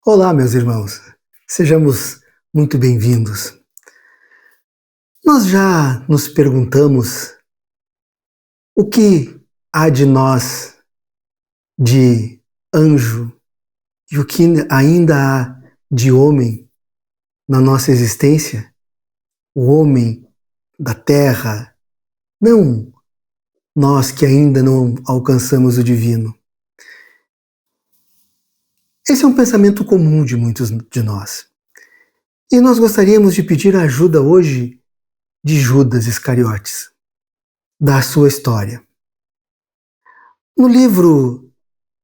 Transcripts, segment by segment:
Olá, meus irmãos, sejamos muito bem-vindos. Nós já nos perguntamos o que há de nós de anjo e o que ainda há de homem na nossa existência? O homem da terra, não nós que ainda não alcançamos o divino. Esse é um pensamento comum de muitos de nós. E nós gostaríamos de pedir a ajuda hoje de Judas Iscariotes, da sua história. No livro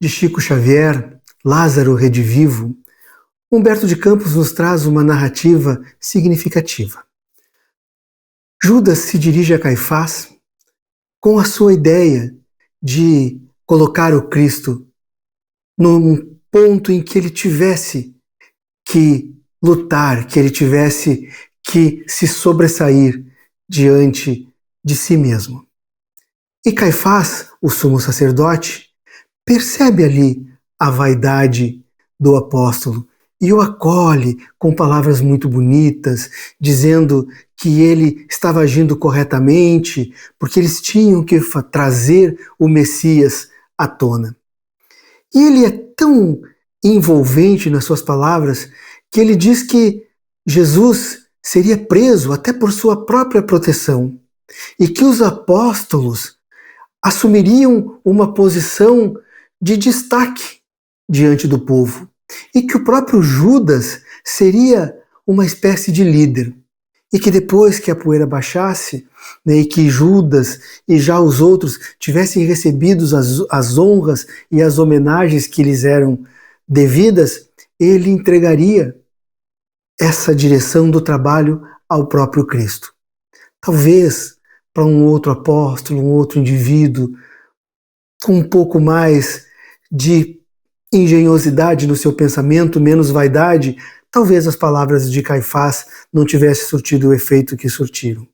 de Chico Xavier, Lázaro Redivivo, Humberto de Campos nos traz uma narrativa significativa. Judas se dirige a Caifás com a sua ideia de colocar o Cristo num ponto em que ele tivesse que lutar, que ele tivesse que se sobressair diante de si mesmo. E Caifás, o sumo sacerdote, percebe ali a vaidade do apóstolo e o acolhe com palavras muito bonitas, dizendo que ele estava agindo corretamente, porque eles tinham que trazer o Messias à tona. E ele é tão envolvente nas suas palavras que ele diz que Jesus seria preso até por sua própria proteção e que os apóstolos assumiriam uma posição de destaque diante do povo e que o próprio Judas seria uma espécie de líder e que depois que a poeira baixasse, né, e que Judas e já os outros tivessem recebido as honras e as homenagens que lhes eram devidas, ele entregaria essa direção do trabalho ao próprio Cristo. Talvez para um outro apóstolo, um outro indivíduo, com um pouco mais de engenhosidade no seu pensamento, menos vaidade, talvez as palavras de Caifás não tivessem surtido o efeito que surtiram.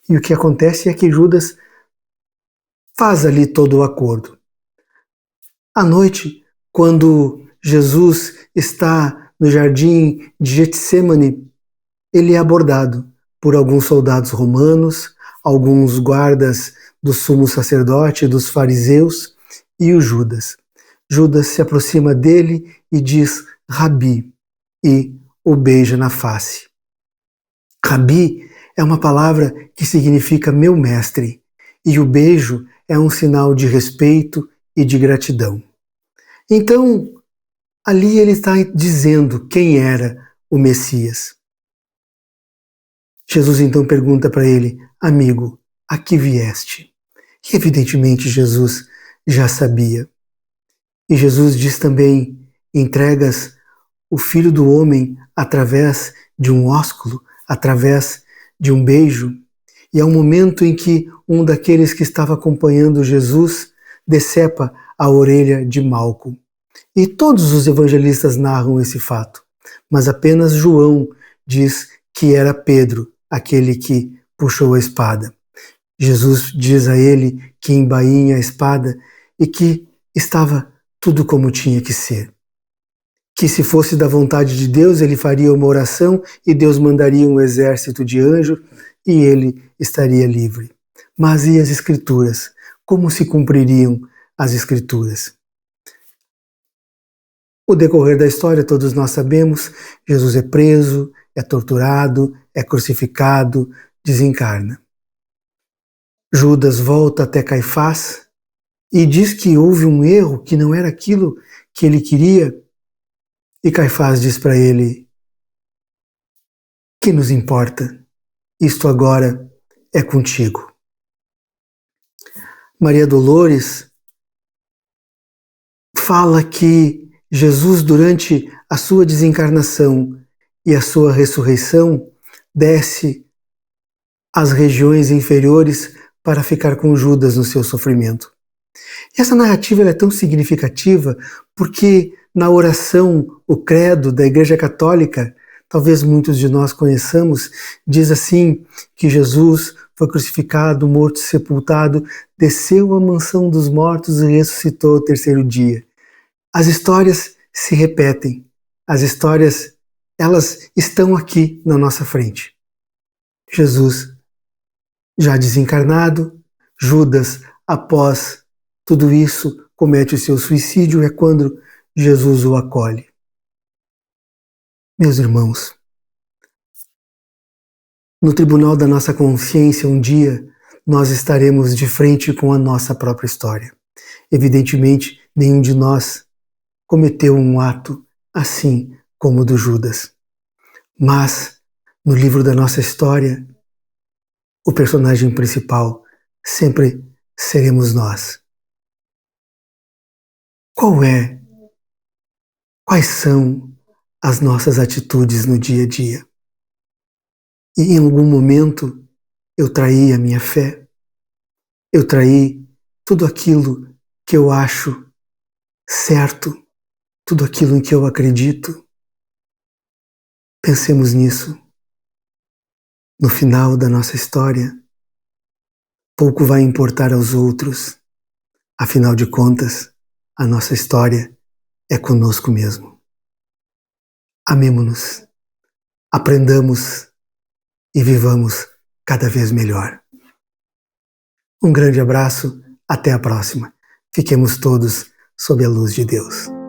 E o que acontece é que Judas faz ali todo o acordo. À noite, quando Jesus está no jardim de Getsêmani, ele é abordado por alguns soldados romanos, alguns guardas do sumo sacerdote, dos fariseus e o Judas. Judas se aproxima dele e diz Rabi e o beija na face. Rabi é uma palavra que significa meu mestre e o beijo é um sinal de respeito e de gratidão. Então, ali ele está dizendo quem era o Messias. Jesus então pergunta para ele, amigo, a que vieste? E evidentemente Jesus já sabia. E Jesus diz também, entregas o Filho do Homem através de um ósculo, através de um beijo. E é um momento em que um daqueles que estava acompanhando Jesus decepa a orelha de Malco. E todos os evangelistas narram esse fato, mas apenas João diz que era Pedro, aquele que puxou a espada. Jesus diz a ele que embainha a espada e que estava tudo como tinha que ser. Que se fosse da vontade de Deus, ele faria uma oração e Deus mandaria um exército de anjos e ele estaria livre. Mas e as Escrituras? Como se cumpririam as Escrituras? O decorrer da história, todos nós sabemos, Jesus é preso, é torturado, é crucificado, desencarna. Judas volta até Caifás e diz que houve um erro, que não era aquilo que ele queria. E Caifás diz para ele, que nos importa? Isto agora é contigo. Maria Dolores fala que Jesus, durante a sua desencarnação e a sua ressurreição, desce às regiões inferiores para ficar com Judas no seu sofrimento. E essa narrativa é tão significativa porque na oração, o credo da Igreja Católica, talvez muitos de nós conheçamos, diz assim que Jesus foi crucificado, morto, sepultado, desceu à mansão dos mortos e ressuscitou ao terceiro dia. As histórias se repetem, As histórias, elas estão aqui na nossa frente. Jesus já desencarnado, Judas, após tudo isso, comete o seu suicídio, é quando Jesus o acolhe. Meus irmãos, no tribunal da nossa consciência, um dia, nós estaremos de frente com a nossa própria história. Evidentemente, nenhum de nós cometeu um ato assim como o do Judas. Mas, no livro da nossa história, o personagem principal sempre seremos nós. Quais são as nossas atitudes no dia a dia? E em algum momento eu traí a minha fé, eu traí tudo aquilo que eu acho certo, tudo aquilo em que eu acredito. Pensemos nisso. No final da nossa história, pouco vai importar aos outros. Afinal de contas, a nossa história é conosco mesmo. Amemo-nos, aprendamos e vivamos cada vez melhor. Um grande abraço, até a próxima. Fiquemos todos sob a luz de Deus.